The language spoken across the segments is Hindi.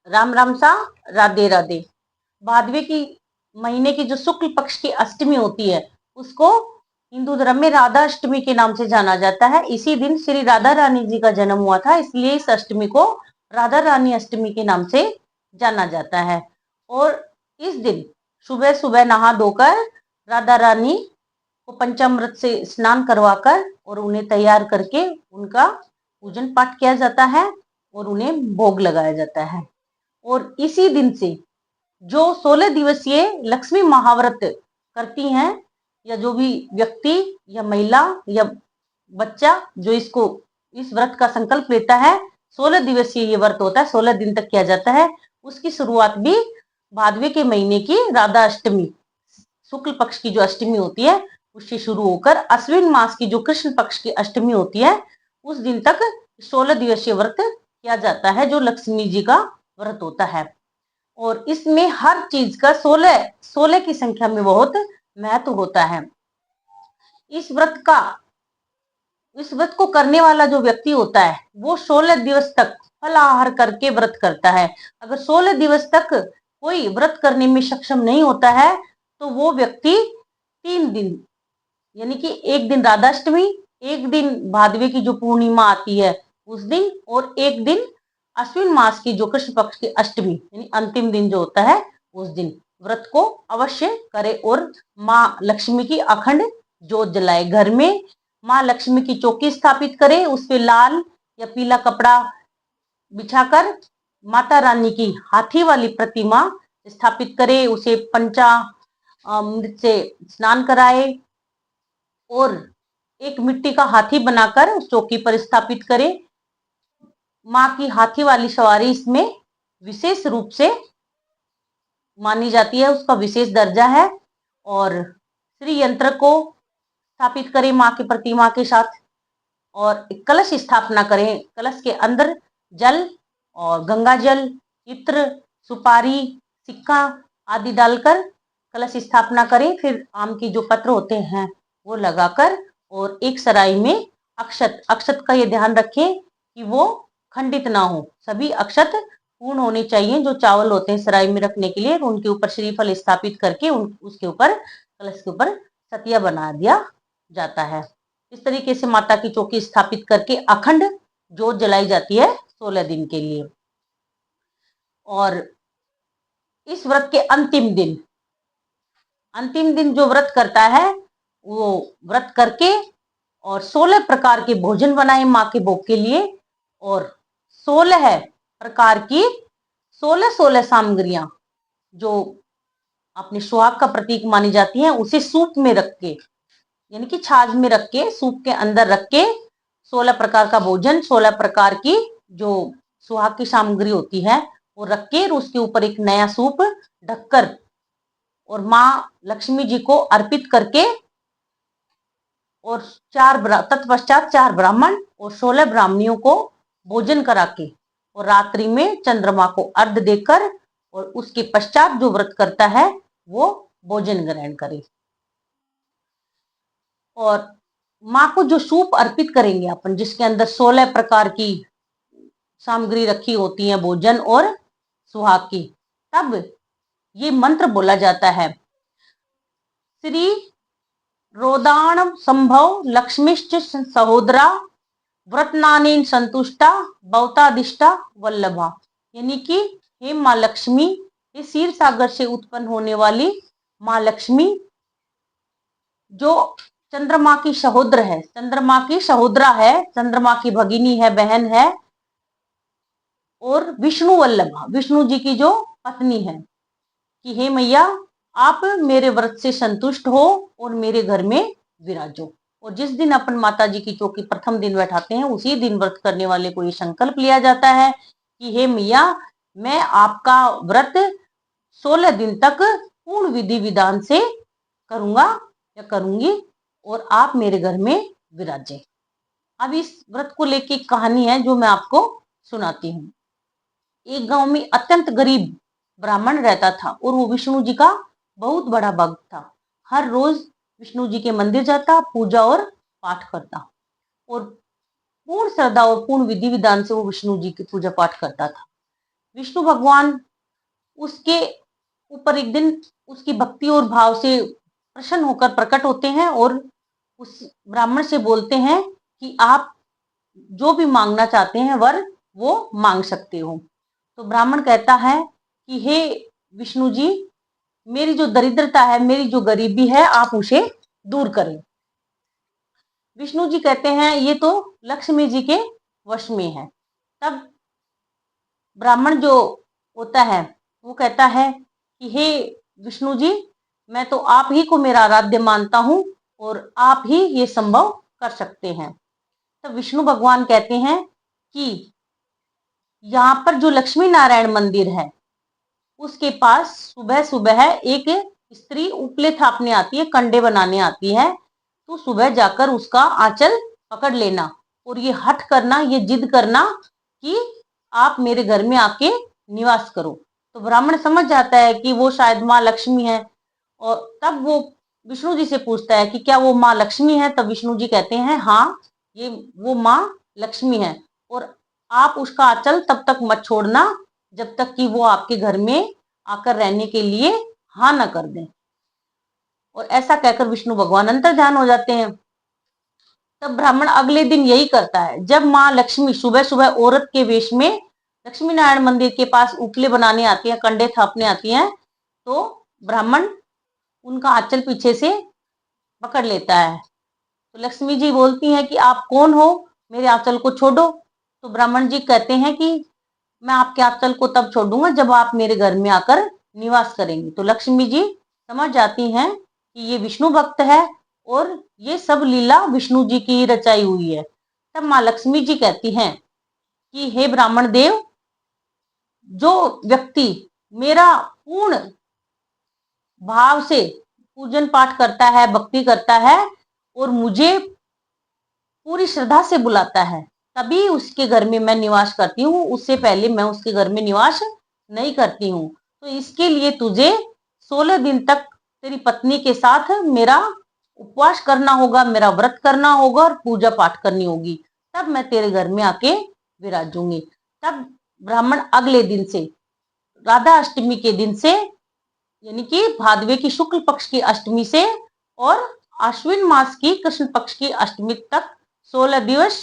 राम राम सा, राधे राधे। भादवे की महीने की जो शुक्ल पक्ष की अष्टमी होती है उसको हिंदू धर्म में राधा अष्टमी के नाम से जाना जाता है। इसी दिन श्री राधा रानी जी का जन्म हुआ था, इसलिए इस अष्टमी को राधा रानी अष्टमी के नाम से जाना जाता है। और इस दिन सुबह सुबह नहा धोकर राधा रानी को पंचामृत से स्नान करवाकर और उन्हें तैयार करके उनका पूजन पाठ किया जाता है और उन्हें भोग लगाया जाता है। और इसी दिन से जो 16 दिवसीय लक्ष्मी महाव्रत करती हैं, या जो भी व्यक्ति या महिला या बच्चा जो इसको इस व्रत का संकल्प लेता है, 16 दिवसीय ये व्रत होता है, 16 दिन तक किया जाता है। उसकी शुरुआत भी भादवे के महीने की राधा अष्टमी, शुक्ल पक्ष की जो अष्टमी होती है उससे शुरू होकर अश्विन मास की जो कृष्ण पक्ष की अष्टमी होती है उस दिन तक 16 दिवसीय व्रत किया जाता है, जो लक्ष्मी जी का व्रत होता है। और इसमें हर चीज का 16 16 की संख्या में बहुत महत्व होता है। इस व्रत का इस व्रत को करने वाला जो व्यक्ति होता है वो 16 दिवस तक फलाहार करके व्रत करता है। अगर 16 दिवस तक कोई व्रत करने में सक्षम नहीं होता है तो वो व्यक्ति 3 दिन, यानी कि एक दिन राधाष्टमी, एक दिन भादवे की जो पूर्णिमा आती है उस दिन, और एक दिन अश्विन मास की जो कृष्ण पक्ष की अष्टमी यानी अंतिम दिन जो होता है उस दिन व्रत को अवश्य करे और माँ लक्ष्मी की अखंड जोत जलाए। घर में माँ लक्ष्मी की चौकी स्थापित करे, उस पे लाल या पीला कपड़ा बिछाकर माता रानी की हाथी वाली प्रतिमा स्थापित करे, उसे पंचामृत से स्नान कराए और एक मिट्टी का हाथी बनाकर उस चौकी पर स्थापित करे। माँ की हाथी वाली सवारी इसमें विशेष रूप से मानी जाती है, उसका विशेष दर्जा है। और श्री यंत्र को स्थापित करें माँ की प्रतिमा के साथ और एक कलश स्थापना करें। कलश के अंदर जल और गंगा जल, इत्र, सुपारी, सिक्का आदि डालकर कलश स्थापना करें। फिर आम की जो पत्र होते हैं वो लगाकर और एक सराय में अक्षत अक्षत का ये ध्यान रखें कि वो खंडित ना हो, सभी अक्षत पूर्ण होने चाहिए जो चावल होते हैं सराय में रखने के लिए। उनके ऊपर श्रीफल स्थापित करके उसके ऊपर कलश के ऊपर सतिया बना दिया जाता है। इस तरीके से माता की चौकी स्थापित करके अखंड जोत जलाई जाती है 16 दिन के लिए। और इस व्रत के अंतिम दिन जो व्रत करता है वो व्रत करके और 16 प्रकार के भोजन बनाए माँ के भोग के लिए, और 16 प्रकार की 16 सामग्रियां जो अपने सुहाग का प्रतीक मानी जाती हैं उसे सूप में रख के, यानी कि छाछ में रख के, सूप के अंदर रख के 16 प्रकार का भोजन, 16 प्रकार की जो सुहाग की सामग्री होती है वो रख के उसके ऊपर एक नया सूप ढककर और माँ लक्ष्मी जी को अर्पित करके और तत्पश्चात 4 ब्राह्मण और 16 ब्राह्मणियों को भोजन करा के और रात्रि में चंद्रमा को अर्घ देकर और उसके पश्चात जो व्रत करता है वो भोजन ग्रहण करे। और माँ को जो सूप अर्पित करेंगे अपन, जिसके अंदर 16 प्रकार की सामग्री रखी होती है भोजन और सुहाग की, तब ये मंत्र बोला जाता है, श्री रोदाण संभव लक्ष्मीश्च सहोदरा व्रतनानेन संतुष्टा भवतादिष्टा वल्लभा। यानी कि हे माँ लक्ष्मी, ये क्षीर सागर से उत्पन्न होने वाली माँ लक्ष्मी जो चंद्रमा की सहोदर है, चंद्रमा की सहोदरा है, चंद्रमा की भगिनी है, बहन है, और विष्णु वल्लभा, विष्णु जी की जो पत्नी है, कि हे मैया आप मेरे व्रत से संतुष्ट हो और मेरे घर में विराजो। और जिस दिन अपन माता जी की चौकी प्रथम दिन बैठाते हैं उसी दिन व्रत करने वाले को ये संकल्प लिया जाता है कि हे मैया, मैं आपका व्रत 16 दिन तक पूर्ण विधि विधान से करूंगा या करूंगी और आप मेरे घर में विराजे। अब इस व्रत को लेके एक कहानी है जो मैं आपको सुनाती हूँ। एक गांव में अत्यंत गरीब ब्राह्मण रहता था और वो विष्णु जी का बहुत बड़ा भक्त था। हर रोज विष्णु जी के मंदिर जाता, पूजा और पाठ करता और पूर्ण श्रद्धा और पूर्ण विधि विधान से वो विष्णु जी की पूजा पाठ करता था। विष्णु भगवान उसके ऊपर एक दिन उसकी भक्ति और भाव से प्रसन्न होकर प्रकट होते हैं और उस ब्राह्मण से बोलते हैं कि आप जो भी मांगना चाहते हैं वर वो मांग सकते हो। तो ब्राह्मण कहता है कि हे विष्णु जी, मेरी जो दरिद्रता है, मेरी जो गरीबी है, आप उसे दूर करें। विष्णु जी कहते हैं ये तो लक्ष्मी जी के वश में है। तब ब्राह्मण जो होता है वो कहता है कि हे विष्णु जी, मैं तो आप ही को मेरा आराध्य मानता हूं और आप ही ये संभव कर सकते हैं। तब विष्णु भगवान कहते हैं कि यहाँ पर जो लक्ष्मी नारायण मंदिर है उसके पास सुबह सुबह एक स्त्री उपले थापने आती है, कंडे बनाने आती है। तो सुबह जाकर उसका आंचल पकड़ लेना और ये हठ करना, ये जिद करना कि आप मेरे घर में आके निवास करो। तो ब्राह्मण समझ जाता है कि वो शायद माँ लक्ष्मी है और तब वो विष्णु जी से पूछता है कि क्या वो माँ लक्ष्मी है। तब विष्णु जी कहते हैं हाँ, ये वो माँ लक्ष्मी है और आप उसका आंचल तब तक मत छोड़ना जब तक कि वो आपके घर में आकर रहने के लिए हाँ ना कर दें। और ऐसा कहकर विष्णु भगवान अंतर्धान हो जाते हैं। तब ब्राह्मण अगले दिन यही करता है। जब माँ लक्ष्मी सुबह सुबह औरत के वेश में लक्ष्मी नारायण मंदिर के पास उपले बनाने आती है, कंडे थापने आती हैं, तो ब्राह्मण उनका आंचल पीछे से पकड़ लेता है। तो लक्ष्मी जी बोलती हैं कि आप कौन हो, मेरे आंचल को छोड़ो। तो ब्राह्मण जी कहते हैं कि मैं आपके आंचल को तब छोड़ूंगा जब आप मेरे घर में आकर निवास करेंगे। तो लक्ष्मी जी समझ जाती हैं कि ये विष्णु भक्त है और ये सब लीला विष्णु जी की रचाई हुई है। तब माँ लक्ष्मी जी कहती हैं कि हे ब्राह्मण देव, जो व्यक्ति मेरा पूर्ण भाव से पूजन पाठ करता है, भक्ति करता है और मुझे पूरी श्रद्धा से बुलाता है, तभी उसके घर में मैं निवास करती हूँ, उससे पहले मैं उसके घर में निवास नहीं करती हूँ। तो इसके लिए तुझे 16 दिन तक तेरी पत्नी के साथ मेरा उपवास करना होगा, मेरा व्रत करना होगा और पूजा पाठ करनी होगी, तब मैं तेरे घर में आके विराजूंगी। तब ब्राह्मण अगले दिन से, राधा अष्टमी के दिन से, यानी कि भादवे की शुक्ल पक्ष की अष्टमी से और आश्विन मास की कृष्ण पक्ष की अष्टमी तक 16 दिवस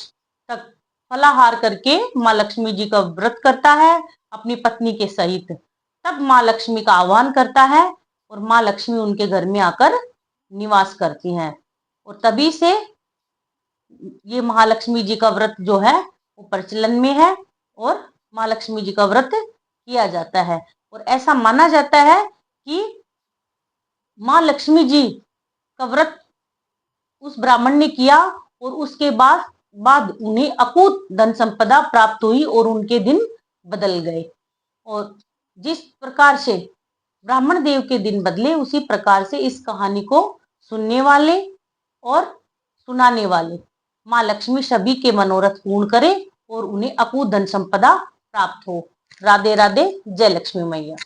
तक फलाहार करके माँ लक्ष्मी जी का व्रत करता है अपनी पत्नी के सहित। तब माँ लक्ष्मी का आह्वान करता है और माँ लक्ष्मी उनके घर में आकर निवास करती हैं और तभी से ये महालक्ष्मी जी का व्रत जो है वो प्रचलन में है और माँ लक्ष्मी जी का व्रत किया जाता है। और ऐसा माना जाता है कि माँ लक्ष्मी जी का व्रत उस ब्राह्मण ने किया और उसके बाद उन्हें अकूत धन संपदा प्राप्त हुई और उनके दिन बदल गए। और जिस प्रकार से ब्राह्मण देव के दिन बदले, उसी प्रकार से इस कहानी को सुनने वाले और सुनाने वाले माँ लक्ष्मी सभी के मनोरथ पूर्ण करे और उन्हें अकूत धन संपदा प्राप्त हो। राधे राधे, जय लक्ष्मी मैया।